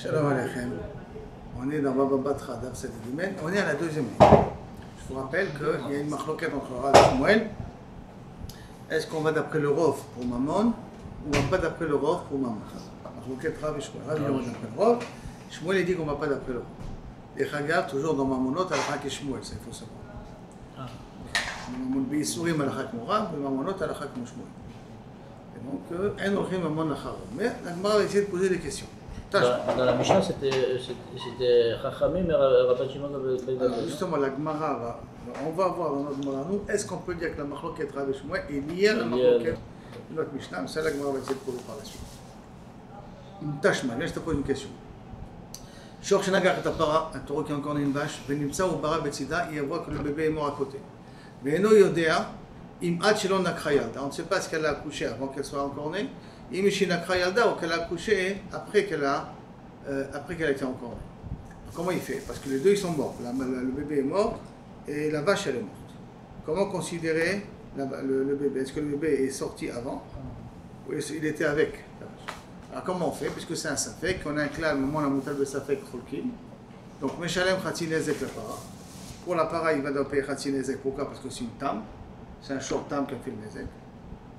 Shalom Aleichem. On est dans Baba Batra Daf Sadidimen. On est à la deuxième ligne. Je vous rappelle qu'il y a une marloquette entre Rav et Shmuel. Est-ce qu'on va d'après le Rov pour Mammon ou on va pas d'après le Rov pour Mammon? Marloquette Rav et Shmuel. Rav il va d'après le Rov. Shmuel il dit qu'on ne va pas d'après le Rov. Et Chagar toujours dans Mammonot Alachak et Shmuel, ça il faut savoir. Mammon Beisourim Alachak Morav, mais Mammonot Alachak Shmuel. Et donc, un orchim Mammon Lachar. Mais la Gemara va essayer de poser des questions. Dans la Mishnah, c'était Chachamim et Rabbi Shimon ben Gamliel. Justement, la Gemara, on va voir dans notre Gemara, nous, est-ce qu'on peut dire que la Marloquette Rav et Shmuel est liée à la Marloquette de notre Mishnah? C'est la Gemara va essayer de poser par la suite. Tashma, viens, je te pose une question. Shor Shenagar et Tapara, un taureau qui a encore une vache, Benimsa ou Bara Betsida, il voit que le bébé est mort à côté. Beno Yodea, Im Ad Shelon Nakrayalda, on ne sait pas ce qu'elle a accouché avant qu'elle soit encore née. Imishina Krayalda ou qu'elle a accouché après qu'elle a été encore née. Comment il fait? Parce que les deux ils sont morts. Le bébé est mort et la vache elle est morte. Comment considérer le bébé? Est-ce que le bébé est sorti avant ou il était avec la vache? Alors comment on fait? Puisque c'est un safek, on a un clal, au moment la moutarde de safek cholkim. Donc Meshalem Khatinezek la para. Pour la para il va devoir payer Khatinezek. Pourquoi? Parce que c'est une tam. C'est un short tam qui a fait le nezek.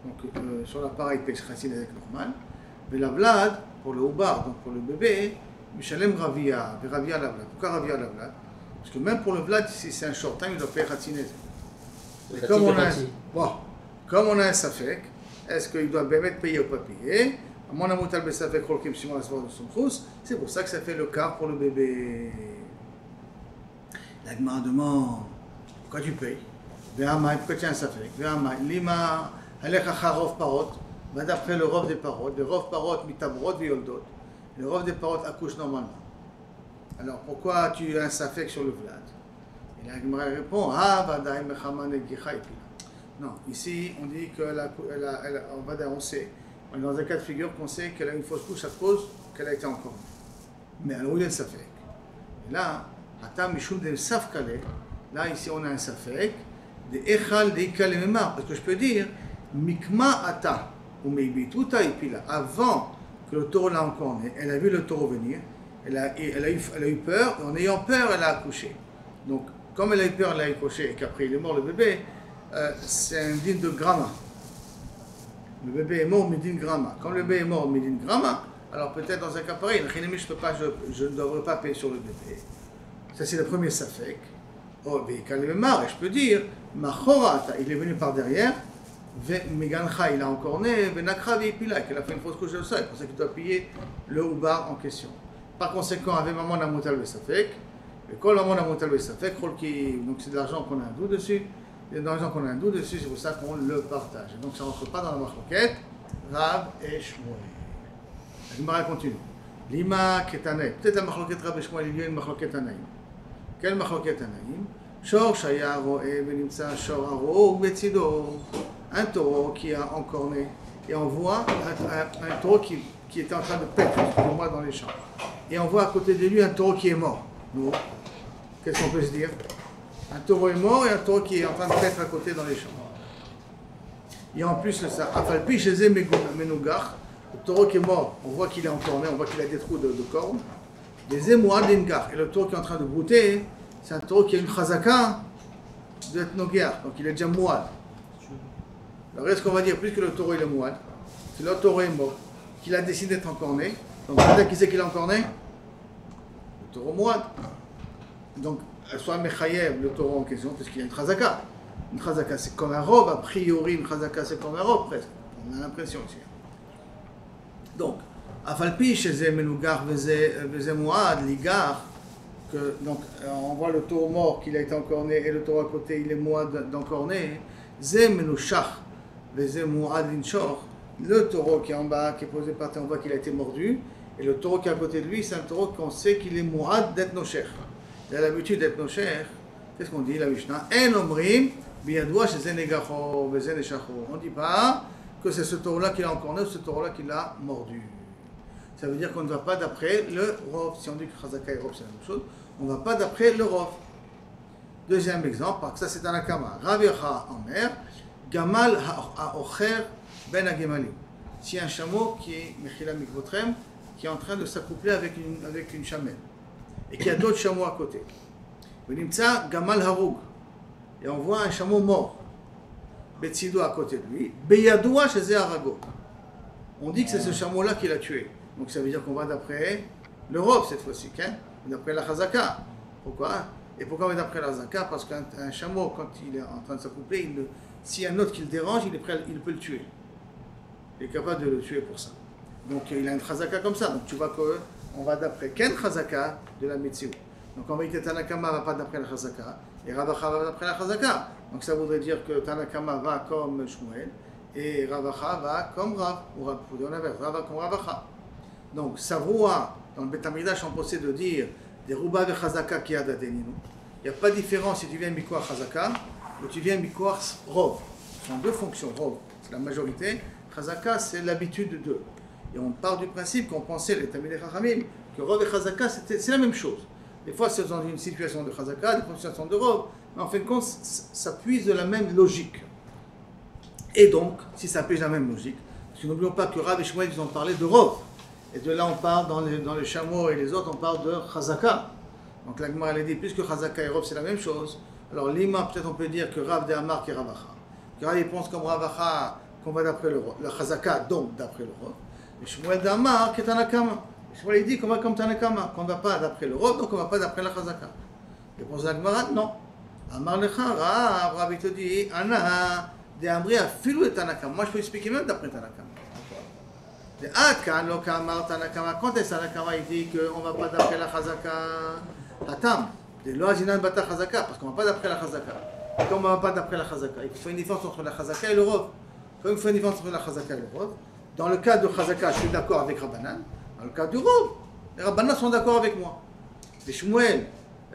Donc sur l'appareil, il pêche racine avec normal. Mais la vlad, pour le oubar, donc pour le bébé, Mishalem ravia, ravia la vlad. Pourquoi ravia la vlad? Parce que même pour le vlad, si c'est un short time, il doit payer racine. Comme on a un safek, est-ce qu'il doit bien payer ou pas payer? Mon amoutal be safek rolkim simon la soirée de son trousse, c'est pour ça que ça fait le quart pour le bébé. La Gemara demande, pourquoi tu payes? Pourquoi tu as un safek? Lima. Rov parot, d'après le rov des parottes, le rov parot mitabrot violdot, le rov des parottes accouche normalement. Alors pourquoi tu as un safek sur le vlad? Et la Gemara répond, non, ici on dit que on sait, on est dans un cas de figure qu'on sait qu'elle a une fausse couche à cause qu'elle a été encore. Mais alors où il y a le safek? Et là, là ici on a un safek, des echal, des ikal et memar, parce que je peux dire, Mikma ata ou meibituta ipila. Avant que le taureau l'a encore né, elle a vu le taureau venir, elle a eu peur, et en ayant peur, elle a accouché. Donc, comme elle a eu peur, elle a accouché, et qu'après il est mort le bébé, c'est un din de gramma. Le bébé est mort, midin gramma. Comme le bébé est mort, midin gramma, alors peut-être dans un cas pareil, je ne devrais pas payer sur le bébé. Ça, c'est le premier safek. Oh, mais kalmemar, et je peux dire, machorata, il est venu par derrière. Megancha, il a encore né, Venakra Vipila, qu'elle a fait une fausse couche de sol, c'est pour ça qu'il doit payer le oubar en question. Par conséquent, avec maman la moutal besafek, et quand maman la moutal besafek, donc c'est de l'argent qu'on a un doux dessus, et de l'argent qu'on a un doux dessus, c'est pour ça qu'on le partage. Et donc ça ne rentre pas dans la marloquette, Rav et Shmuel. La Gemara continue. Lima Ketanaïm. Peut-être la marloquette Rav et Shmuel, il y a une marloquette Anaïm. Quelle marloquette Anaïm? Shor Shaya Roe Benimsa Shor Aro Betsido. Un taureau qui a encore né, et on voit un taureau qui était en train de paître, excusez-moi, dans les champs. Et on voit à côté de lui un taureau qui est mort. Nous, qu'est-ce qu'on peut se dire? Un taureau est mort et un taureau qui est en train de paître à côté dans les champs. Et en plus de ça, Afalpi chez Menougar, le taureau qui est mort, on voit qu'il est encore né, on voit qu'il a des trous de cornes. Des émois d'Engar. Et le taureau qui est en train de brouter, c'est un taureau qui a une chazaka d'être noguer, donc il est déjà mouad. Alors est-ce qu'on va dire, plus que le taureau il est mouad, que le taureau est mort, qu'il a décidé d'être encore né, donc peut-être qui c'est qu'il a encore né? Le taureau mouad. Donc, soit Mechayev, le taureau en question, parce qu'il y a une chazaka. Une chazaka c'est comme un robe, a priori une chazaka c'est comme un robe presque. On a l'impression ici. Donc, Afalpi chez Zemenougar, Vezé Mouad, Ligar, donc on voit le taureau mort qu'il a été encore né et le taureau à côté il est mouad d'encore né. Zemenouchach. Le taureau qui est en bas, qui est posé par terre, on voit qu'il a été mordu. Et le taureau qui est à côté de lui, c'est un taureau qu'on sait qu'il est mouad d'être nocher. Il a l'habitude d'être nocher. Qu'est-ce qu'on dit, la Mishnah? En omrim, biyadoua chez Zenegacho, Vezeneshacho. On ne dit pas que c'est ce taureau-là qui l'a encore né ou ce taureau-là qui l'a mordu. Ça veut dire qu'on ne va pas d'après le rov. Si on dit que Chazaka et rov c'est la même chose, on ne va pas d'après le rov. Deuxième exemple, parce que ça c'est dans la Kama. Rav Yecha en mer. Gamal ha'ocher ben ha'gemalim. Si un chameau qui est Mechila Mikvotrem, qui est en train de s'accoupler avec une chamelle et qui a d'autres chameaux à côté. Venimtsa Gamal Haroug, et on voit un chameau mort, Betsido à côté de lui, Beyadoua chez Arago. On dit que c'est ce chameau-là qui l'a tué. Donc ça veut dire qu'on va d'après l'Europe cette fois-ci, hein? D'après la Chazaka. Pourquoi? Et pourquoi on va d'après la Chazaka? Parce qu'un chameau, quand il est en train de s'accoupler, s'il y a un autre qui le dérange, il peut le tuer. Il est capable de le tuer pour ça. Donc il a une Chazaka comme ça. Donc tu vois qu'on va d'après Ken Chazaka de la Metziou. Donc en vérité, Tanakama ne va pas d'après la Chazaka, et Ravacha va d'après la Chazaka. Donc ça voudrait dire que Tanakama va comme Shmuel, et Ravacha va comme Rav, ou Rav, pour dire l'inverse, Rav va comme Ravacha. Donc Savroua, dans le Beth Amidrash, on possède de dire des Ruba de Chazaka qui a d'Adeninu. Il n'y a pas de différence si tu viens Mikoar Chazaka ou tu viens Mikoar Rov. Ce sont deux fonctions. Rov, c'est la majorité. Chazaka, c'est l'habitude de deux. Et on part du principe qu'on pensait, les Tamil et Chachamim, que Rov et Chazaka, c'est la même chose. Des fois, c'est dans une situation de Chazaka, des fois, c'est dans une situation de Rov. Mais en fin de compte, ça puise de la même logique. Et donc, si ça puise de la même logique, parce que n'oublions pas que Rav et Shmuel, ils ont parlé de Rov. Et de là, on parle dans les chameaux et les autres, on parle de Chazaka. Donc la Gemara, elle a dit, puisque Chazaka et Rov, c'est la même chose, alors Lima, peut-être on peut dire que Rav de Amar qui est Ravacha. Que Rav, il pense comme Ravacha, qu'on va d'après le Chazaka, donc d'après le Rov. Et Shmuel de Amar qui est Tanakama. Shmuel, il dit qu'on va comme Tanakama, qu'on ne va pas d'après le Rov, donc on ne va pas d'après la Chazaka. Et pour la Gemara, non. Amar lecha, Rav, il te dit, Anna, de Amri a filou de Tanakama. Moi, je peux expliquer même d'après Tanakama. Quand est-ce que Tanakama il dit qu'on ne va pas d'après la Chazaka? Hatam, de l'Oazinan Bata Chazaka, parce qu'on ne va pas d'après la Chazaka. Quand on ne va pas d'après la Chazaka, il faut une différence entre la Chazaka et le Rov. Quand il faut une différence entre la Chazaka et le Rov, dans le cas de Chazaka, je suis d'accord avec Rabbanan. Dans le cas du Rov, les Rabbanan sont d'accord avec moi. Les Shmuel,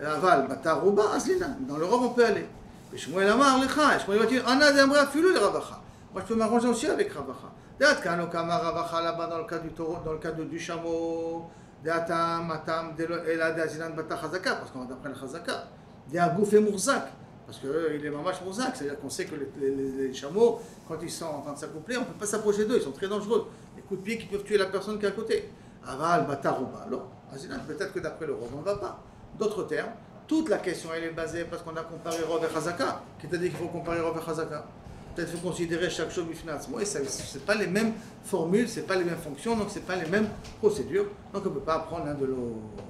Aval, Bata Rouba, Azlina. Dans le Rov, on peut aller. Les Shmuel Amar, Lecha. Shmuel va dire, Anna de Amra, Filou, le Ravacha. Moi, je peux m'arranger aussi avec Ravacha. Là-bas dans le cas du taureau, dans le cas du chameau, parce qu'on va d'après le Chazaka, des Agouf et Mourzak, parce qu'il est mamash Mourzak, c'est-à-dire qu'on sait que les chameaux, quand ils sont en train de s'accoupler, on ne peut pas s'approcher d'eux, ils sont très dangereux. Les coups de pied qui peuvent tuer la personne qui est à côté. Aval, Batarouba, alors, peut-être que d'après le Rov, on ne va pas. D'autres termes, toute la question elle est basée parce qu'on a comparé Rov et Chazaka, qui t'a dit qu'il faut comparer Rov et Chazaka. Peut-être qu'il faut considérer chaque chose bifnatzmo. Et ce n'est pas les mêmes formules, ce n'est pas les mêmes fonctions, donc ce n'est pas les mêmes procédures. Donc on ne peut pas apprendre l'un de l'autre.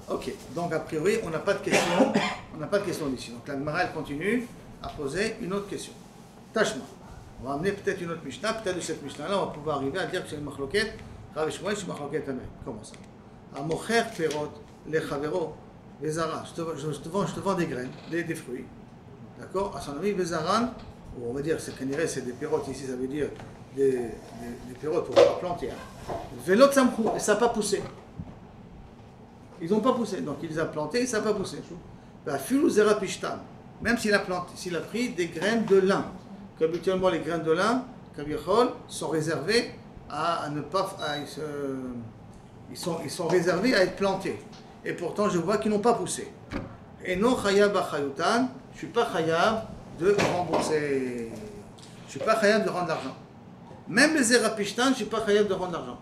Ok, donc a priori, on n'a pas de question, ici. Donc la Gemara, elle continue à poser une autre question. Tashma. On va amener peut-être une autre Mishnah, peut-être de cette Mishnah-là, on va pouvoir arriver à dire que c'est une machloket. Rav et Shmuel, c'est une machloket amen. Comment ça? Amocher perot, les chavero, les aras. Je te vends des graines, des fruits. D'accord? À son avis, Bezaran, on va dire, c'est des pérotes, ici ça veut dire des pérotes pour pouvoir planter. Vélot Samkhou, et ça n'a pas poussé. Ils n'ont pas poussé, donc il les a plantés et ça n'a pas poussé. Filou Zera Pishtan, même s'il a pris des graines de lin. Habituellement, les graines de lin, Kavichol, sont réservées à ne pas. Ils sont réservés à être plantés. Et pourtant, je vois qu'ils n'ont pas poussé. Et non Chayab Achayutan, je ne suis pas Chayab de rembourser. Je ne suis pas Chayab de rendre l'argent. Même les Zerapishtan, je ne suis pas Chayab de rendre l'argent.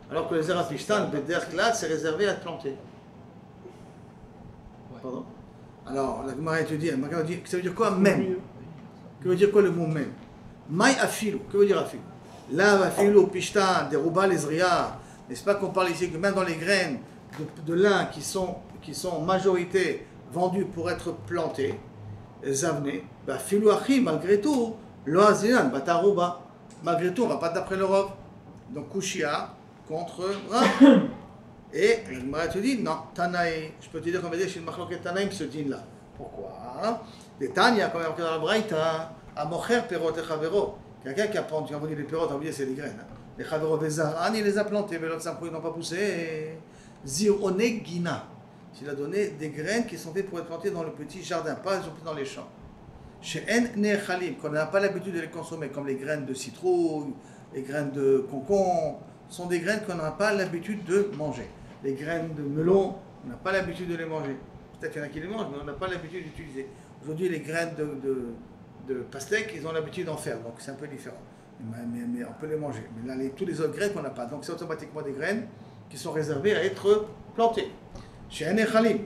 Alors que les Zerapishtan, Bederklat, c'est réservé à être planté. Pardon? Alors, la Gemara te dit, ça veut dire quoi même? Que veut dire quoi le mot même? Maï afilu, que veut dire afilu? Là, afilu, pishtan, derouba, les zriya. N'est-ce pas qu'on parle ici que même dans les graines de lin qui sont en majorité vendues pour être plantées, zavenées, afilu achi, malgré tout, lo azinan, batarouba. Malgré tout, on ne va pas d'après l'Europe. Donc, kushia contre Rav. Et la Gemara te dit, non, Tanaï, je peux te dire qu'on va dire chez le Machloket Tanaïm ce din-là. Pourquoi? Les Tanya, comme on a dans la Braïta, à Mocher, Perot et Chavero. Quelqu'un qui a planté, quand on dit les Perot, on dit c'est les graines. Hein. Les Chavero Bezaran, il les a plantés, mais l'autre Sampou, ils n'ont pas poussé. Zirone Gina. Il a donné des graines qui sont faites pour être plantées dans le petit jardin, pas dans les champs. Chez En Nechalim, qu'on n'a pas l'habitude de les consommer, comme les graines de citrouille, les graines de concombre, sont des graines qu'on n'a pas l'habitude de manger. Les graines de melon, on n'a pas l'habitude de les manger. Peut-être qu'il y en a qui les mangent, mais on n'a pas l'habitude d'utiliser. Aujourd'hui, les graines de pastèque, ils ont l'habitude d'en faire, donc c'est un peu différent. Mais on peut les manger. Mais là, tous les autres graines qu'on n'a pas. Donc c'est automatiquement des graines qui sont réservées à être plantées. Chez un Echalim.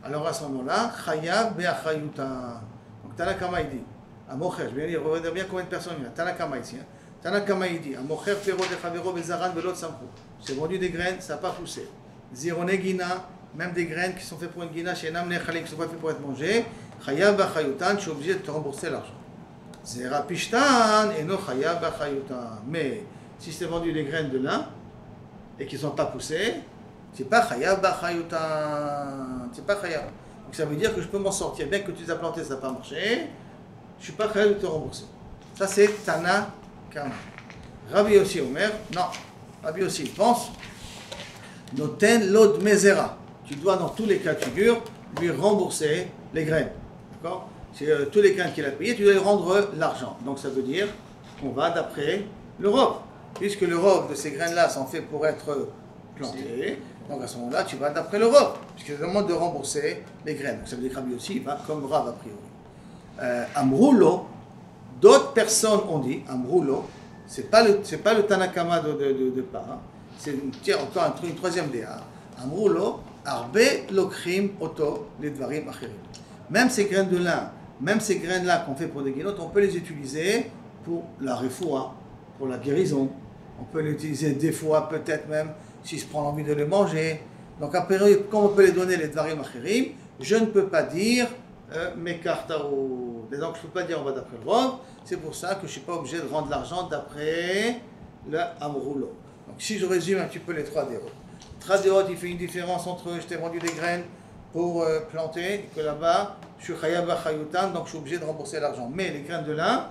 Alors à ce moment-là, Chayav Be'achayuta. Donc Tanakama il dit, à Mocher, je vais regarder bien combien de personnes il y a. Tanakama ici. Tanakama il dit, à Mocher Pero de Chavero Bezaran Velot Samkou. C'est vendu des graines, ça n'a pas poussé. Zirone Gina, même des graines qui sont faites pour une Gina, chez Nam Nechalim qui ne sont pas faites pour être mangées. Chayav Be'achayutan, je suis obligé de te rembourser l'argent. Zera Pishtan et no Chayav Be'achayutan. Mais si c'est vendu des graines de lin et qui ne sont pas poussées, c'est pas Chayav B'achayutan, c'est pas Chayav. Donc ça veut dire que je peux m'en sortir. Bien que tu les as plantés, ça n'a pas marché, je ne suis pas Chayav de te rembourser. Ça c'est Tana Kama. Rabbi Yossi Omer, non. Rabbi Yossi il pense, Noten Lod Mezera. Tu dois dans tous les cas de figure lui rembourser les graines. D'accord? C'est tous les graines qu'il a payés, tu dois lui rendre l'argent. Donc ça veut dire qu'on va d'après le rov. Puisque le rov de ces graines-là sont faits pour être plantés. Donc à ce moment-là, tu vas d'après le Rav, puisqu'il demande de rembourser les graines. Donc ça veut dire que Rabbi aussi, il va comme Rav a priori. Amroulo, d'autres personnes ont dit, Amroulo, c'est pas le Tanakama de part, hein. C'est encore une troisième déa. Amroulo, Arbe Lokrim Oto, les Dvarim Acherim. Même ces graines de lin, même ces graines-là qu'on fait pour des guinotes, on peut les utiliser pour la refoua, pour la guérison. On peut les utiliser des fois, peut-être même, si se prend l'envie de les manger. Donc après, comme on peut les donner les Dvarim Acherim, je ne peux pas dire Mekartao. Donc je ne peux pas dire on va d'après le Rav. C'est pour ça que je ne suis pas obligé de rendre l'argent d'après le Amroulo. Donc si je résume un petit peu les trois dérotes. Tradéot, il fait une différence entre je t'ai vendu des graines pour planter, et que là-bas, je suis Chayav Chayutan, donc je suis obligé de rembourser l'argent. Mais les graines de lin,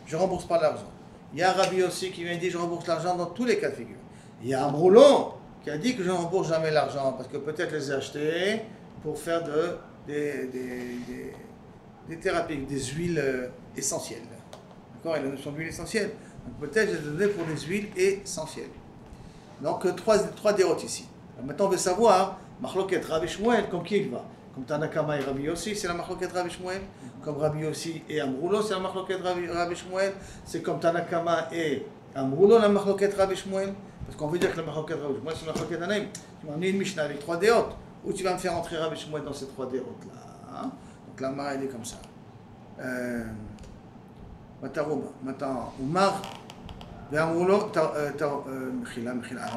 je ne rembourse pas l'argent. Il y a Rabbi aussi qui vient dire je rembourse l'argent dans tous les cas de figure. Il y a Amroulo qui a dit que je ne rembourse jamais l'argent parce que peut-être les ai achetés pour faire des thérapies, des huiles essentielles. D'accord? Il y a la notion d'huile essentielle. Donc peut-être je les ai donnés pour des huiles essentielles. Donc trois dérotes ici. Alors, maintenant on veut savoir, Machloket Rabbi Shmuel, comme qui il va? Comme Tanakama et Rabbi Yossi, c'est la Machloket Rabbi Shmuel. Comme Rabbi Yossi et Amroulo, c'est la Machloket Rabbi Shmuel. C'est comme Tanakama et Amroulo, la Machloket Rabbi Shmuel. Parce qu'on veut dire que la Machloket Rabbi Shmuel, c'est la Machloket Anaim. Tu m'as amené une Mishnah avec trois dérotes. Ou tu vas me faire entrer Rabbi Shmuel dans ces trois dérotes-là. Hein? Donc la Mara, elle est comme ça. Maintenant, Oumar, Amroulo,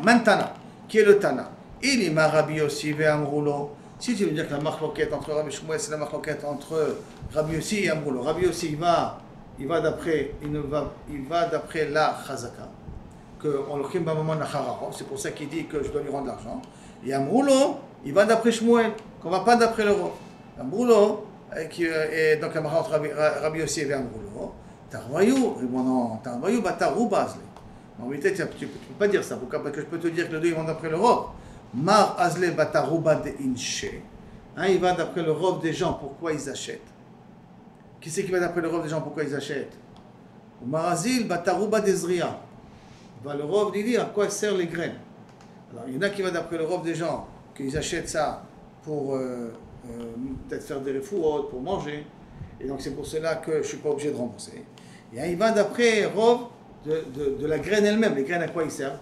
Mantana, qui est le Tana? Il est Rabbi Yossi et Amroulo. Si tu veux dire que la machloquette entre Rabbi Shmuel, c'est la machloquette entre Rabbi Yossi et Amroulo. Rabbi Yossi, il va d'après la chazaka, qu'on le chim b'maman nachararo. C'est pour ça qu'il dit que je dois lui rendre l'argent. Et Amroulo, il va d'après Shmuel, qu'on ne va pas d'après le rov. Amroulo, qui est donc la machloquette entre Rabbi Yossi et Amroulo. Tarvayou, Tarvayou, Batarou, Bazle. En vérité, tu ne peux pas dire ça, parce que je peux te dire que les deux ils vont d'après le rov. Mar Azle Batarouba de Inche. Il va d'après le rov des gens, pourquoi ils achètent. Qui c'est qui va d'après le rov des gens, pourquoi ils achètent? Mar Azil Batarouba de Zria. Le rov dit à quoi servent les graines. Alors il y en a qui va d'après le rov des gens, qu'ils achètent ça pour peut-être faire des refouotes, pour manger. Et donc c'est pour cela que je ne suis pas obligé de rembourser. Et il va d'après rov de la graine elle-même. Les graines à quoi ils servent?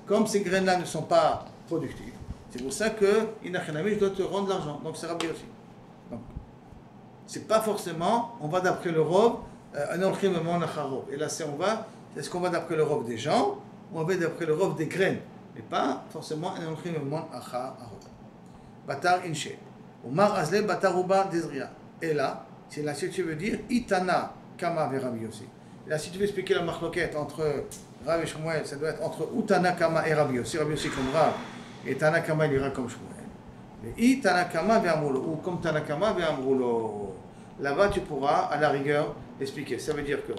Comme ces graines-là ne sont pas productives, c'est pour ça que je dois te rendre l'argent. Donc c'est Rabbi aussi. Donc, c'est pas forcément, on va d'après le rov, et là c'est est-ce qu'on va d'après le rov des gens, ou on va d'après le rov des graines, mais pas forcément Batar Inche. Omar Azle Batarouba Dezria. Et là, c'est là si tu veux dire, Itana Kama ve Rabbi Yossi. Et là si tu veux expliquer la machloquette entre Rav et Shmuel, ça doit être entre Utanakama et Rabbi Yossi. Rabbi Yossi comme Rav, et Tanakama il ira comme Shmuel. Mais Tanakama ve Amroulo, ou comme Tanakama ve Amroulo. Là-bas, tu pourras, à la rigueur, expliquer. Ça veut dire que,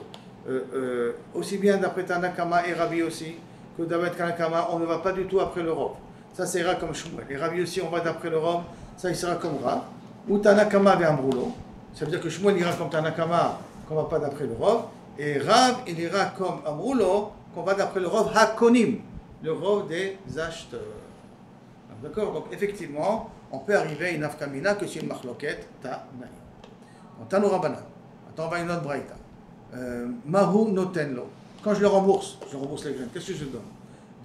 aussi bien d'après Tanakama et Rabbi Yossi, que d'après Tanakama, on ne va pas du tout après le Rav. Ça, c'est ira comme Shmuel. Et Rabbi Yossi, on va d'après le Rav, ça, il sera comme Rav. Ou Tanakama ve Amroulo. Ça veut dire que Shmuel ira comme Tanakama, qu'on ne va pas d'après le Rav. Et Rav, il ira comme Amroulo, qu'on va d'après le Rav Hakonim, le Rav des acheteurs. D'accord? Donc effectivement, on peut arriver à une afkamina que c'est une machloket Tanaï. Tanoura Banan. Attends, on va à une autre braïta. Mahu notenlo. Quand je le rembourse les graines, qu'est-ce que je donne?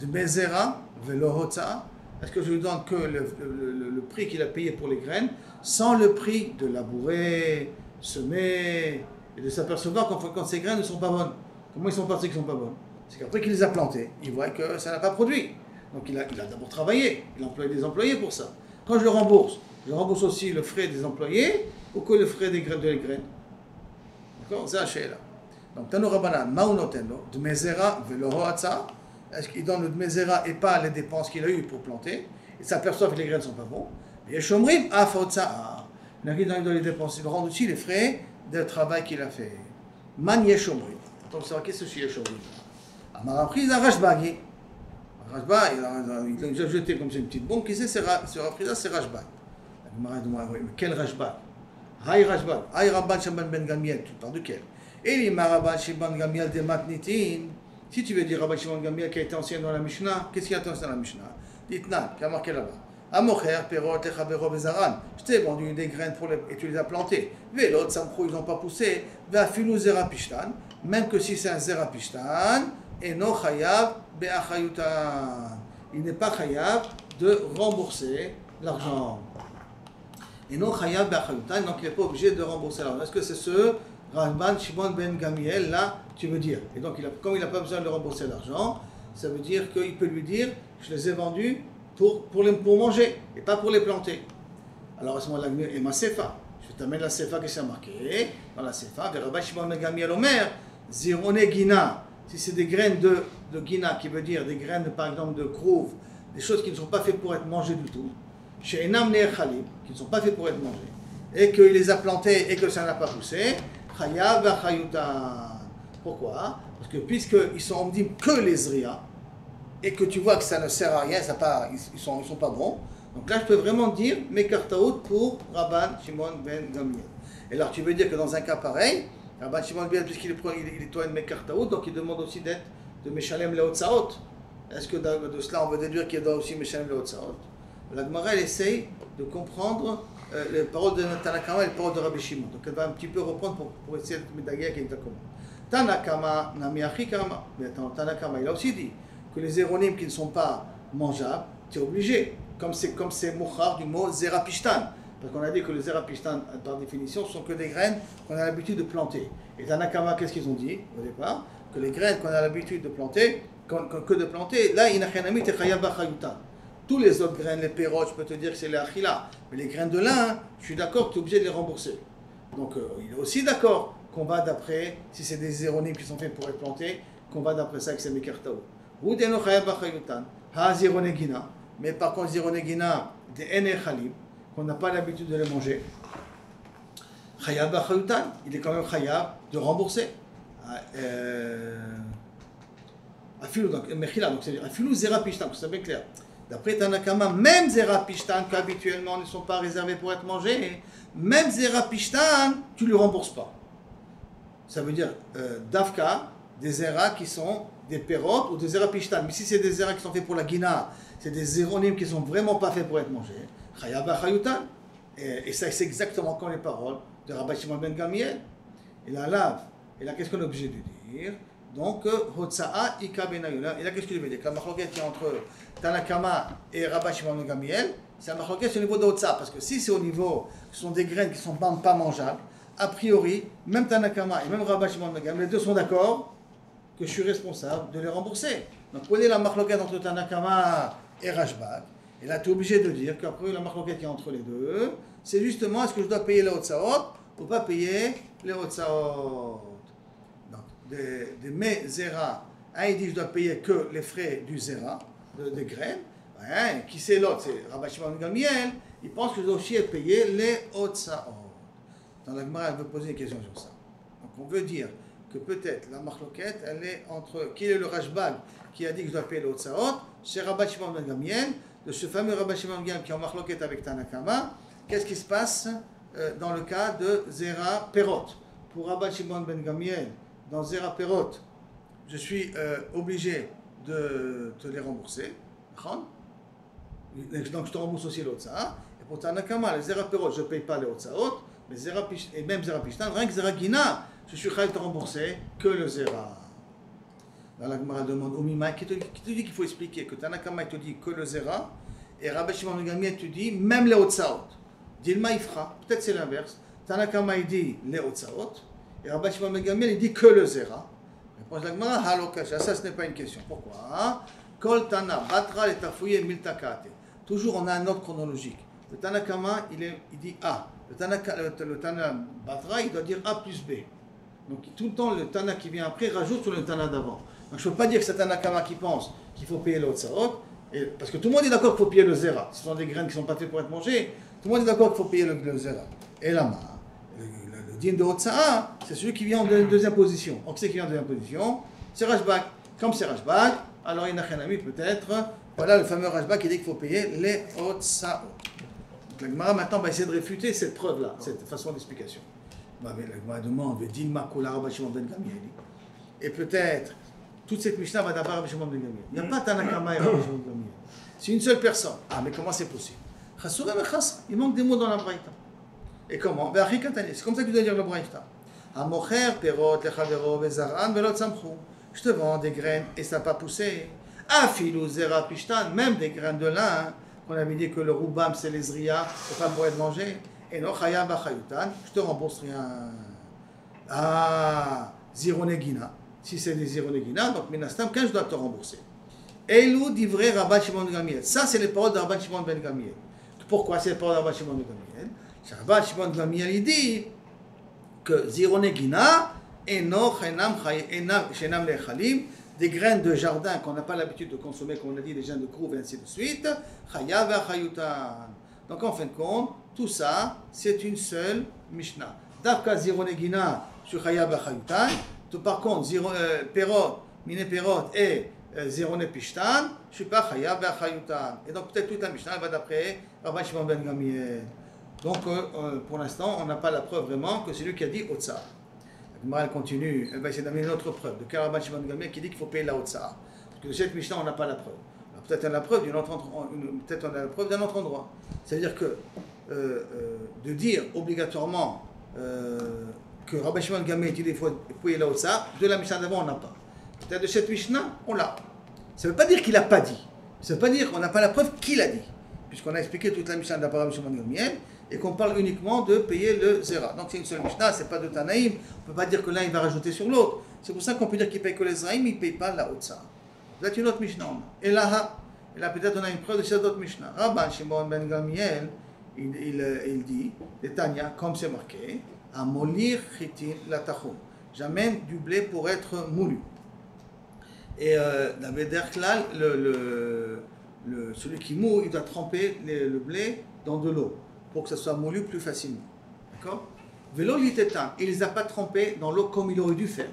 De Bezera velo hotza. Est-ce que je lui donne que le prix qu'il a payé pour les graines, sans le prix de labourer, semer, et de s'apercevoir quand ces graines ne sont pas bonnes? Comment ils sont partis qu'ils ne sont pas bonnes? C'est qu'après qu'il les a plantées, il voit que ça n'a pas produit. Donc il a d'abord travaillé, il a employé des employés pour ça. Quand je rembourse aussi le frais des employés ou que le frais de les graines. D'accord? C'est haché là. Donc Tano Rabbanan, Maunoteno, de Mezera velo hoatza. Est-ce qu'il donne le Mezera et pas les dépenses qu'il a eues pour planter? Il s'aperçoit que les graines ne sont pas bonnes. Et Shomrim, Afotza. Il a dit dans les dépenses, il rend aussi les frais de travail qu'il a fait. Man Yeshomrim. Donc, qu'est-ce que c'est Yeshomrim? Amarapri, il a Rashbagi. Rashba, il a déjà jeté comme c'est une petite bombe. Qui c'est Rafrida? C'est Rashbag. Mais quel Rashbag? Hay Rashbag. Hay Rabban Shaban Ben Gamiel. Tu parles de quel? Et les Marabban Shaban Gamiel de Matnitin. Si tu veux dire Rabban Shimon Gamiel qui a été ancien dans la Mishnah, qu'est-ce qu'il y a ancien dans la Mishnah? Ditnan, qui a marqué là-bas. Amocher, Perot, Lechabero, Bezaran. Je t'ai vendu des graines et tu les as plantées. Mais l'autre, Samchrou, ils n'ont pas poussé. Va filou Zerapishtan. Même que si c'est un Zerapishtan, et non Chayav, Be'achayutan. Il n'est pas Chayav de rembourser l'argent. Et non Chayav, Be'achayutan. Donc il n'est pas obligé de rembourser l'argent. Est-ce que c'est ce Rabban Shimon Ben Gamiel là, tu veux dire? Et donc, comme il n'a pas besoin de rembourser l'argent, ça veut dire qu'il peut lui dire, je les ai vendus pour manger et pas pour les planter. Alors à ce moment-là, et ma sefa, je t'amène la sefa qui s'est marquée. Dans la sefa, Rabban Shimon Ben Gamiel Omer, Zirone Gina, si c'est des graines de Gina, qui veut dire des graines par exemple de crouve, des choses qui ne sont pas faites pour être mangées du tout, chez Enam Ner Khalib, qui ne sont pas faites pour être mangées, et qu'il les a plantées et que ça n'a pas poussé, Chayav Achayutan. Pourquoi? Parce que puisqu'ils sont on me dit que les zria, et que tu vois que ça ne sert à rien, ils sont pas bons, donc là je peux vraiment dire mes kartaout pour Rabban Shimon Ben Gamiel. Et alors tu veux dire que dans un cas pareil, Rabban Shimon Ben Gamiel, puisqu'il est tourné de mes kartaout, donc il demande aussi d'être de Meshalem Leotzaot. Est-ce que de cela on veut déduire qu'il doit aussi Meshalem Leotzaot? La Gemara elle essaye de comprendre les paroles de Tanakama et les paroles de Rabbi Shimon. Donc elle va un petit peu reprendre pour essayer de médailler avec Takoma. Tanakama Namiachi Kama. Mais attends, Tanakama il a aussi dit que les éronymes qui ne sont pas mangeables, tu es obligé. Comme c'est Mouchar du mot Zerapishtan. Parce qu'on a dit que les Zerapishtan, par définition, sont que des graines qu'on a l'habitude de planter. Et Tanakama, qu'est-ce qu'ils ont dit au départ? Que les graines qu'on a l'habitude de planter, que de planter, là, Inachanami Techayab Bachayutan. Tous les autres graines, les pérotes, je peux te dire que c'est les achila. Mais les graines de lin, je suis d'accord que tu es obligé de les rembourser. Donc il est aussi d'accord qu'on va d'après, si c'est des éronymes qui sont faits pour être plantés, qu'on va d'après ça que c'est Mekartao. Mais par contre, Zironegina, des Ene Khalib, qu'on n'a pas l'habitude de les manger, Chayab Bachayutan, il est quand même Chayab de rembourser. Afilou, donc Mechila, donc c'est Afilou Zerapishtan, c'est bien clair. D'après Tanakama, même Zerapishtan, qu'habituellement ne sont pas réservés pour être mangés, même Zerapishtan, tu ne le rembourses pas. Ça veut dire Dafka, des Zera qui sont des pérotes ou des Zerapishtan. Mais si c'est des Zera qui sont faits pour la Guina, c'est des éronymes qui ne sont vraiment pas faits pour être mangés. Chayab Achayutan. Et ça, c'est exactement comme les paroles de Rabban Shimon Ben Gamiel. Et là, qu'est-ce qu'on est obligé de dire? Donc, Hotsa'a Ika Benayula. Et là, qu'est-ce qu'il veut dire? La machloquette qui est entre Tanakama et Rabban Shimon Ben Gamiel, c'est la machloquette au niveau de Hotsa'a. Parce que si c'est au niveau, ce sont des graines qui ne sont pas mangeables, a priori, même Tanakama et même Rabban Shimon Ben Gamiel, les deux sont d'accord que je suis responsable de les rembourser. Donc, prenez la machloquette entre Tanakama et Rashbag. Et là, tu es obligé de dire qu'après, la machloquette qui est entre les deux, c'est justement est-ce que je dois payer les Hotsaot ou pas payer les Hotsaot. Des mets zera, un il dit je dois payer que les frais du zera, des graines, qui c'est l'autre, c'est Rabban Shimon Ben Gamiel, il pense que je dois aussi payer les Hotsaot. Dans la Gemara, elle veut poser une question sur ça. Donc on veut dire que peut-être la marloquette, elle est entre, qui est le Rashbag qui a dit que je dois payer les Hotsaot, c'est Rabban Shimon Ben Gamiel, de ce fameux Rabban Shimon Ben Gamiel qui est en marloquette avec Tanakama. Qu'est-ce qui se passe dans le cas de Zera Perot? Pour Rabban Shimon Ben Gamiel, dans Zera Perot, je suis obligé de te les rembourser. Donc je te rembourse aussi l'autre ça. Et pour Tanakama, les Zera Perot, je ne paye pas les autres ça. Mais et même Zera Pishtan, rien que Zera Gina, je suis chayav de te rembourser que le zera. Là, la Gemara demande au Mima, qui te dit qu'il faut expliquer que Tanakama te dit que le zera, et Rabbi Shimon ben Gamliel te dit même les Otsaot. Dilma il fera, peut-être c'est l'inverse. Tanakama il dit les Otsaot, et Rabbi Shimon ben Gamliel il dit que le zera. Réponse de la Gemara, halokasha, ça ce n'est pas une question. Pourquoi? Kol Tana, Batra et Tafouye Miltakate. Toujours on a un ordre chronologique. Le Tanakama il dit A. Le Tana Batra il doit dire A plus B. Donc tout le temps le Tana qui vient après rajoute sur le Tana d'avant. Donc je ne peux pas dire que c'est Tanakama qui pense qu'il faut payer le Otsaot, parce que tout le monde est d'accord qu'il faut payer le zera. Ce sont des graines qui ne sont pas faites pour être mangées. Tout le monde est d'accord qu'il faut payer le zera. Et là, le din de Otsa'a, c'est celui qui vient en deuxième position. Donc c'est qui vient en deuxième position, c'est Rashbak. Comme c'est Rashbak, alors il y a un ami peut-être. Voilà le fameux Rashbak qui dit qu'il faut payer les Otsaot. Donc la Gemara maintenant va essayer de réfuter cette preuve-là, cette façon d'explication. La Gemara demande, et peut-être toute cette Mishnah va d'abord Rabbi Shimon ben Gamliel. Il n'y a pas Tanakama et Rabbi Shimon ben Gamliel. C'est une seule personne. Ah, mais comment c'est possible? Il manque des mots dans la Braïta. Et comment? C'est comme ça que tu dois dire le Braïta. Je te vends des graines et ça n'a pas poussé. Même des graines de lin, qu'on avait dit que le roubam c'est les zriya, c'est pas pour être mangé. Et non, je te rembourse rien. Ah, zironegina. Si c'est des zironegina, donc minastam, quand je dois te rembourser. Elou divrei Rabbi Shimon ben Gamliel. Ça, c'est les paroles de Rabbi Shimon ben Gamliel. Pourquoi c'est les paroles de Rabbi Shimon ben Gamliel? Rabbi Shimon ben Gamliel, il dit que zironegina, eno shenam lechalim, des graines de jardin qu'on n'a pas l'habitude de consommer, comme on a dit, des graines de crouve et ainsi de suite, chayav achayutan. Donc en fin de compte, tout ça, c'est une seule Mishnah. Davka zironegina, chayav achayutan. Par contre, perot, mine perot et zirone pishtan, je suis pas chayav achayutan. Et donc peut-être toute la Mishnah va d'après Rabbi Shimon ben Gamliel. Donc pour l'instant, on n'a pas la preuve vraiment que c'est lui qui a dit Otsa. La Gemara elle continue, elle va essayer d'amener une autre preuve de Rabbi Shimon ben Gamliel qui dit qu'il faut payer la Otsa. Parce que de cette Mishnah, on n'a pas la preuve. Alors, peut-être on a la preuve d'un autre endroit. C'est-à-dire que de dire obligatoirement que Rabbi Shimon ben Gamliel dit qu'il faut payer la Otsa, de la Mishnah d'avant, on n'a pas. Peut-être de cette Mishnah, on l'a. Ça ne veut pas dire qu'il n'a pas dit. Ça ne veut pas dire qu'on n'a pas la preuve qu'il a dit. Puisqu'on a expliqué toute la Mishnah d'Abraham Shimon ben Gamliel et qu'on parle uniquement de payer le zera. Donc c'est une seule Mishnah, c'est pas de Tanaïm. On ne peut pas dire que l'un il va rajouter sur l'autre. C'est pour ça qu'on peut dire qu'il paye que les zeraïm, il ne paye pas la Otsa. Peut-être une autre Mishnah. Et là peut-être on a une preuve de cette autre Mishnah. Rabban Shimon ben Gamliel, il dit, les Tanya, comme c'est marqué, à molir chitin la tachum. J'amène du blé pour être moulu. Et la Bederklal, celui qui moule, il doit tremper le blé dans de l'eau pour que ça soit moulu plus facilement. D'accord? Vélo l'itetan, il ne les a pas trempés dans l'eau comme il aurait dû faire.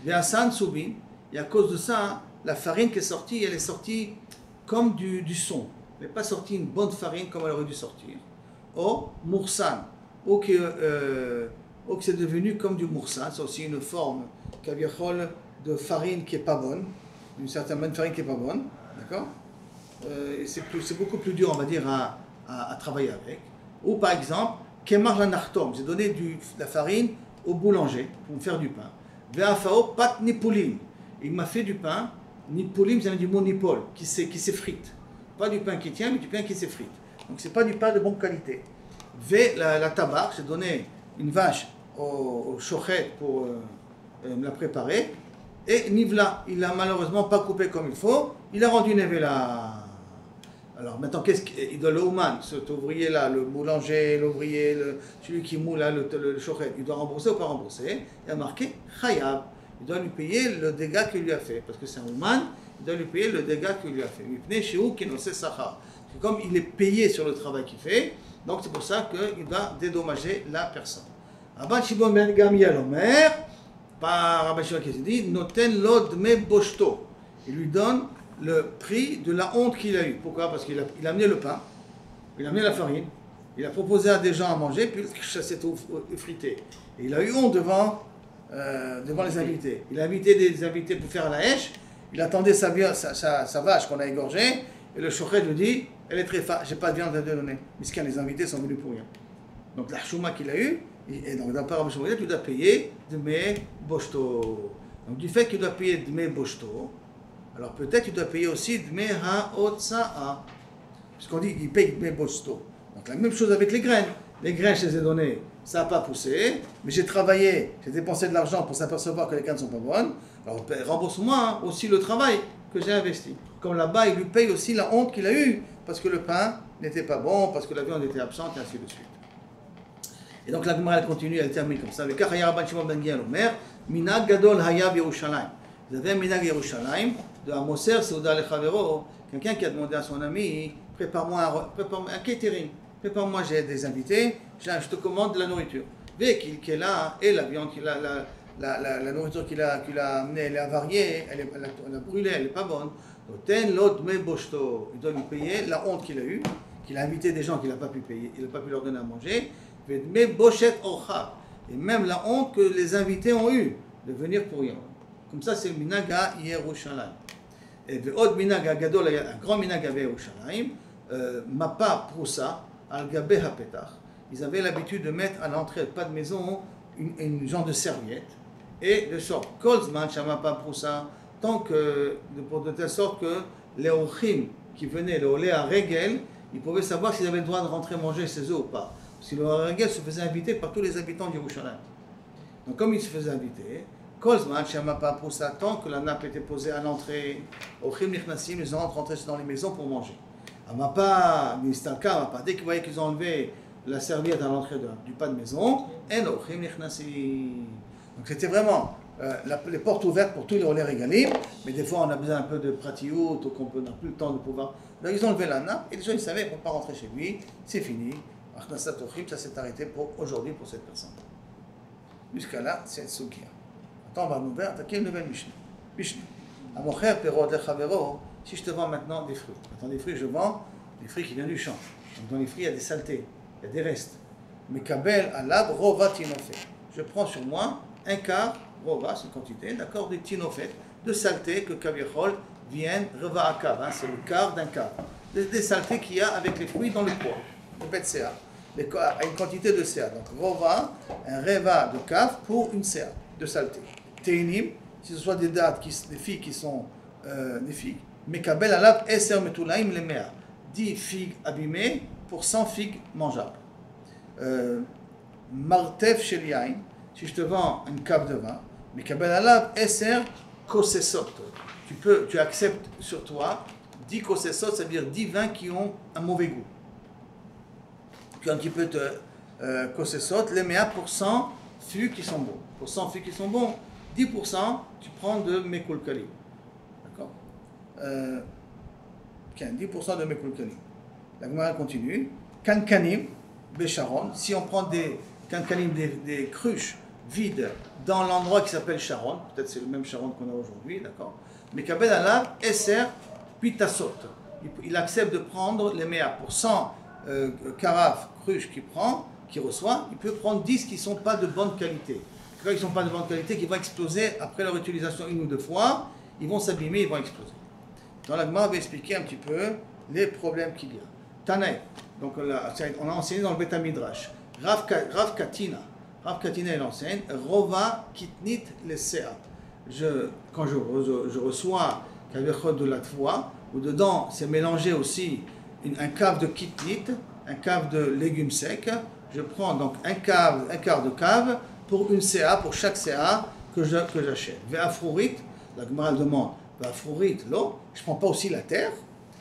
Ve'asan soubin, et à cause de ça, la farine qui est sortie, elle est sortie comme du son. Elle n'est pas sortie une bonne farine comme elle aurait dû sortir. Ou moursan, ou que c'est devenu comme du moursan, c'est aussi une forme kaviachol de farine qui n'est pas bonne, une certaine farine qui n'est pas bonne, d'accord? C'est beaucoup plus dur, on va dire, à travailler avec. Ou par exemple, kemar la nachtom, j'ai donné de la farine au boulanger pour me faire du pain. Ve'afao pat nipulim, il m'a fait du pain, nipulim, ça veut dire du mot nipol, qui s'effrite. Pas du pain qui tient, mais du pain qui s'effrite. Donc c'est pas du pain de bonne qualité. La tabac, j'ai donné une vache au shochet pour me la préparer. Et Nivla, il l'a malheureusement pas coupé comme il faut, il a rendu Nevela. Alors maintenant, il doit le Ouman, cet ouvrier-là, le boulanger, l'ouvrier, celui qui moule là, le shochet, il doit rembourser ou pas rembourser? Il a marqué Chayab, il doit lui payer le dégât qu'il lui a fait, parce que c'est un Ouman, il doit lui payer le dégât qu'il lui a fait. Comme il est payé sur le travail qu'il fait, donc c'est pour ça qu'il doit dédommager la personne. Rabban Shimon ben Gamliel Omer, par Rabbi Shimon qui dit, noten lo dme boshto. Il lui donne le prix de la honte qu'il a eue. Pourquoi? Parce qu'il a amené le pain, il a amené la farine, il a proposé à des gens à manger, puis ça s'est effrité. Et il a eu honte devant les invités. Il a invité des invités pour faire la hèche, il attendait sa vache qu'on a égorgée, et le shochet lui dit, elle est très j'ai pas de viande à te donner. Miskin, les invités sont venus pour rien. Donc la chouma qu'il a eue, Et donc, d'après Rabbi Shimon, tu dois payer Dme Boshto. Donc, du fait que tu dois payer Dme Boshto, alors peut-être tu dois payer aussi Dme Ha-Otsa'a. Puisqu'on dit qu'il paye Dme Boshto. Donc, la même chose avec les graines. Les graines, je les ai données, ça n'a pas poussé, mais j'ai travaillé, j'ai dépensé de l'argent pour s'apercevoir que les graines ne sont pas bonnes. Alors, rembourse-moi aussi le travail que j'ai investi. Comme là-bas, il lui paye aussi la honte qu'il a eue, parce que le pain n'était pas bon, parce que la viande était absente, et ainsi de suite. Et donc la Gemara elle continue, elle termine comme ça. Le Kach Haya Rabban Shimon ben Giyal Omer, Minag Gadol Haya Yerushalayim. Vous avez un Minag Yerushalayim de Amoser Seuda Lechavero, quelqu'un qui a demandé à son ami, prépare-moi un catering, prépare-moi, j'ai des invités, je te commande de la nourriture. Dès qu'il est là, et la viande, la nourriture qu'il a amenée, elle est avariée, elle a brûlé, elle n'est pas bonne. Il doit lui payer la honte qu'il a eue, qu'il a invité des gens qu'il n'a pas pu payer, il n'a pas pu leur donner à manger. Et même la honte que les invités ont eue de venir pour rien. Comme ça, c'est le minag à Yerushalayim. Et le autre minag à Gadol, un grand minag à Yerushalayim, Mapa Proussa, al Gabe HaPetach. Ils avaient l'habitude de mettre à l'entrée pas de maison une genre de serviette et de sorte Kolzman Shamapa Proussa, tant que de telle sorte que les Ochim qui venaient le Olé à Regel, ils pouvaient savoir s'ils avaient le droit de rentrer manger chez eux ou pas. Parce que le Regel se faisait inviter par tous les habitants de Yerushalayim. Donc comme ils se faisaient inviter, Kolzman Shamapa Proussa, tant que la nappe était posée à l'entrée, Ochim Nichnasim, ils rentraient dans les maisons pour manger. Amapa, Nistalka, Amapa, dès qu'ils voyaient qu'ils ont enlevé la serviette à l'entrée du pas de maison, donc c'était vraiment les portes ouvertes pour tous les relais régalim, mais des fois on a besoin un peu de pratiout, ou qu'on n'a plus le temps de pouvoir. Donc ils ont levé la nappe et les gens ils savaient, ils ne vont pas rentrer chez lui, c'est fini. Ça s'est arrêté pour aujourd'hui pour cette personne. Jusqu'à là, c'est Soukia. Attends, on va nous attaquer une nouvelle Mishnah. Mishnah. Amocher perot lechavero, si je te vends maintenant des fruits. Dans les fruits, je vends des fruits qui viennent du champ. Donc dans les fruits, il y a des saletés. Il y a des restes. Mais kabel alab rova tinofet. Je prends sur moi un quart, rova, c'est une quantité, d'accord, de tinofet, de saleté que kavichol viennent reva akav, c'est le quart d'un quart. Des saletés qu'il y a avec les fruits dans le poids, le bet CA. Une quantité de CA. Donc rova, un reva de cave pour une CA de saleté. Teinim, si ce soit des dates, des filles qui sont des figues. Mais kabel alab eser metulaim le mea. 10 figues abîmées pour 100 figues mangeables. Martef shel yain, si je te vends une cave de vin, mais kabel alab eser kosesot. Tu acceptes sur toi 10 kosesot, c'est-à-dire 10 vins qui ont un mauvais goût. Puis un petit peu de kosesot, les mea pour 100 figues qui sont bons. Pour 100 figues qui sont bons, 10% tu prends de mekulkali. D'accord 10% de mekulkali. La Gemara continue. Kankanim, Bécharon. Si on prend des kankanim, des cruches vides dans l'endroit qui s'appelle Sharon, peut-être c'est le même Sharon qu'on a aujourd'hui, d'accord. Mais Kabel Alav, Esser, Pitasot. Il accepte de prendre les méas pour 100 carafes, cruches qu'il reçoit, il peut prendre 10 qui ne sont pas de bonne qualité. Quand ils ne sont pas de bonne qualité, qui vont exploser après leur utilisation une ou deux fois, ils vont s'abîmer, ils vont exploser. Dans la Gemara, on va expliquer un petit peu les problèmes qu'il y a. Tanay, donc on a enseigné dans le Beth Midrash. Rav Katina, il enseigne Rova Kitnit Lesea. Quand je reçois de la foi, où dedans c'est mélangé aussi un cave de kitnit, un cave de légumes secs, je prends donc un quart de cave pour une CA, pour chaque CA que j'achète. Ve'afrourit, la Gemara demande, ve'afrourit, l'eau, je ne prends pas aussi la terre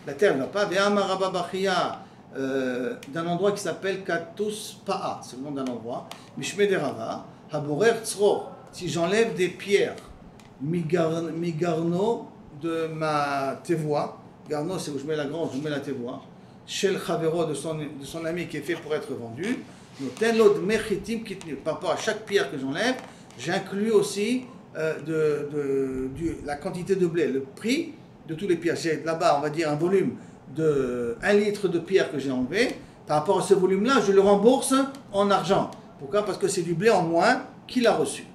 ne va pas. Ve'amarababachia, d'un endroit qui s'appelle Katus Pa'a, c'est le nom d'un endroit. Mishme de Rava, Haborer Tzror, si j'enlève des pierres, Migarno de ma tevoa, Garno c'est où je mets la grange, je mets la tevoa, Shel Chavero de son ami qui est fait pour être vendu, par rapport à chaque pierre que j'enlève, j'inclus aussi la quantité de blé, le prix de tous les pierres. J'ai là-bas, on va dire, un volume de 1 litre de pierre que j'ai enlevé. Par rapport à ce volume-là, je le rembourse en argent. Pourquoi? Parce que c'est du blé en moins qu'il a reçu.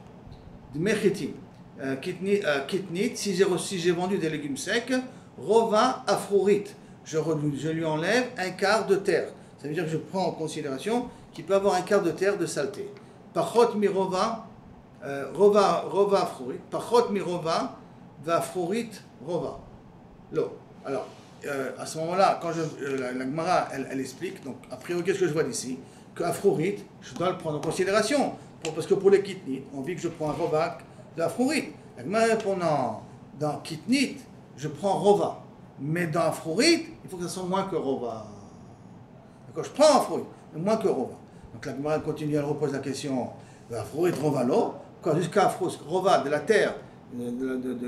Kitnit, si j'ai vendu des légumes secs, Rova Afrourit, je lui enlève un quart de terre. Ça veut dire que je prends en considération qu'il peut avoir un quart de terre de saleté. פחות מרובע, רובע אפרורית, פחות מרובע ואפרורית רובע. לא. Alors, à ce moment-là, quand la Gemara, elle explique, donc a priori, qu'est-ce que je vois d'ici? Que Afrorite, je dois le prendre en considération. Parce que pour les Kitnit, on dit que je prends un Rova de Afrorite. La Gemara répond non, dans Kitnit, je prends Rova. Mais dans Afrorite, il faut que ça soit moins que Rova. D'accord, je prends Afrorite, mais moins que Rova. Donc la Gemara continue, elle repose la question Afrorite, Rova, l'eau. Jusqu'à Rova de la terre,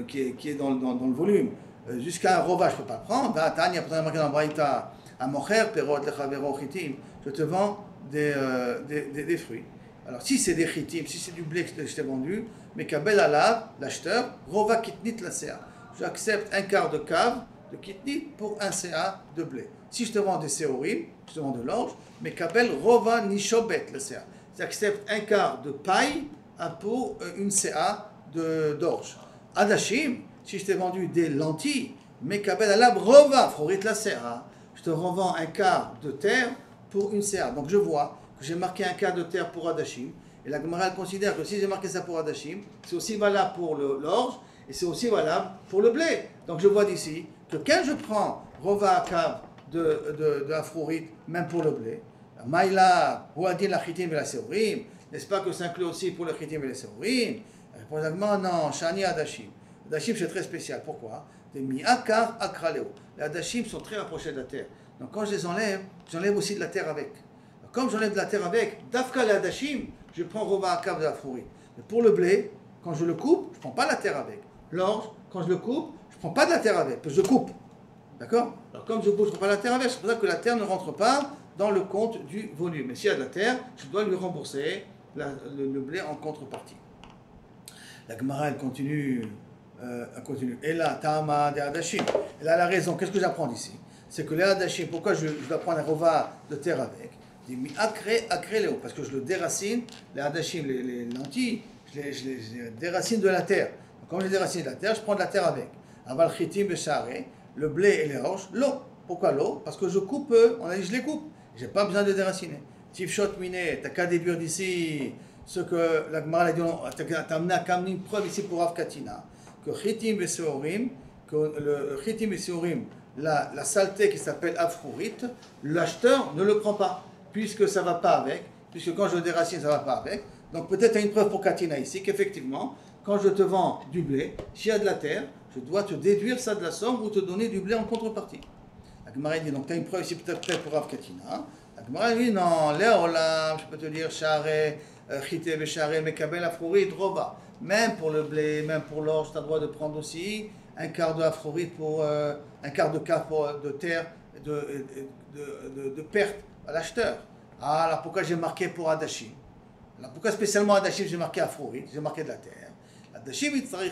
qui est dans le volume, jusqu'à un Rova, je ne peux pas le prendre. Tanya, après marqué dans Braïta, à Mocher, Perot, Lechavero, Chitim, je te vends des fruits. Alors si c'est des Chitim, si c'est du blé que je t'ai vendu, mais Kabel Alav, l'acheteur, Rova Kitnit la CA. J'accepte un quart de cave de Kitnit pour un CA de blé. Si je te vends des Seorim, je te vends de l'orge, mais Kabel Rova Nishobet la CA. J'accepte un quart de paille pour une CA d'orge. Adashim, si je t'ai vendu des lentilles, mais Kabel Alab Rova, Frorit la CA, je te revends un quart de terre pour une CA. Donc je vois que j'ai marqué un quart de terre pour Adashim, et la Gemara considère que si j'ai marqué ça pour Adashim, c'est aussi valable pour l'orge, et c'est aussi valable pour le blé. Donc je vois d'ici que quand je prends Rova Akav de Afrorit, même pour le blé, Maïla, Ouadin la Chitim et la Seorim, n'est-ce pas que ça inclut aussi pour le Chitim et les Seorim? Répond la Gemara, non, Shani Adashim. Adashim c'est très spécial, pourquoi? Des Mi-Akar Akraleo. Les Adashim sont très rapprochés de la terre. Donc quand je les enlève, j'enlève aussi de la terre avec. Donc, comme j'enlève de la terre avec, Dafka les Adashim, je prends Rova Akav de Afrorit. Mais pour le blé, quand je le coupe, je ne prends pas la terre avec. L'orge, quand je le coupe, je ne prends pas de la terre avec, je coupe. D'accord? Alors comme je coupe, je ne prends pas la terre avec, c'est pour ça que la terre ne rentre pas dans le compte du volume. Mais s'il y a de la terre, je dois lui rembourser le blé en contrepartie. La Gemara, elle continue. Et là, Tama de Hadashim. Elle a la raison. Qu'est-ce que j'apprends d'ici? C'est que les Hadashim, pourquoi je dois prendre un Rova de terre avec? Parce que je le déracine, les Hadashim, les lentilles, je les déracine de la terre. Donc, quand je les déracine de la terre, je prends de la terre avec. Aval Chitim Beshare, le blé et les roches, l'eau. Pourquoi l'eau? Parce que je coupe, on a dit je les coupe. Je n'ai pas besoin de déraciner. Tifshot Miné, t'as qu'à déduire d'ici ce que la Gemara a dit, t'as amené comme une preuve ici pour Rav Katina, que Chitim et Seorim, que le Chitim et Seorim, la saleté qui s'appelle Afrourit, l'acheteur ne le prend pas, puisque ça ne va pas avec, puisque quand je le déracine, ça ne va pas avec. Donc peut-être tu as une preuve pour Katina ici, qu'effectivement, quand je te vends du blé, s'il y a de la terre, je dois te déduire ça de la somme ou te donner du blé en contrepartie. La Gemara dit, donc tu as une preuve ici peut-être pour Rav Katina. La Gemara dit, non, Léolam, je peux te dire, Charé, Chité, Bécharé, Mekabel, Afrourit, Rova. Même pour le blé, même pour l'orge, tu as le droit de prendre aussi un quart de Afrourit pour un quart de quart de terre de perte à l'acheteur. Ah, alors pourquoi j'ai marqué pour Adashim? Alors pourquoi spécialement Adashim j'ai marqué Afrourit? J'ai marqué de la terre. Adashim, il s'arrête.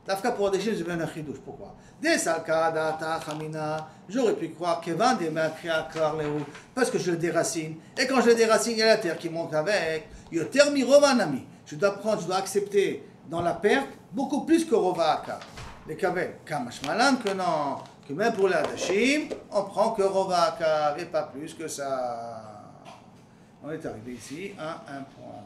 Tafka pour Adashim, j'ai bien un chidouche. Pourquoi? Des salkada, tachamina. J'aurais pu croire que vend des makria karleu, parce que je le déracine. Et quand je le déracine, il y a la terre qui monte avec. Yoter mi rovanami. Je dois accepter dans la perte beaucoup plus que Rova Akav. Les Kabel, Kamashmalan, que non, que même pour les Hadashim, on prend que Rova Akav et pas plus que ça. On est arrivé ici à un point.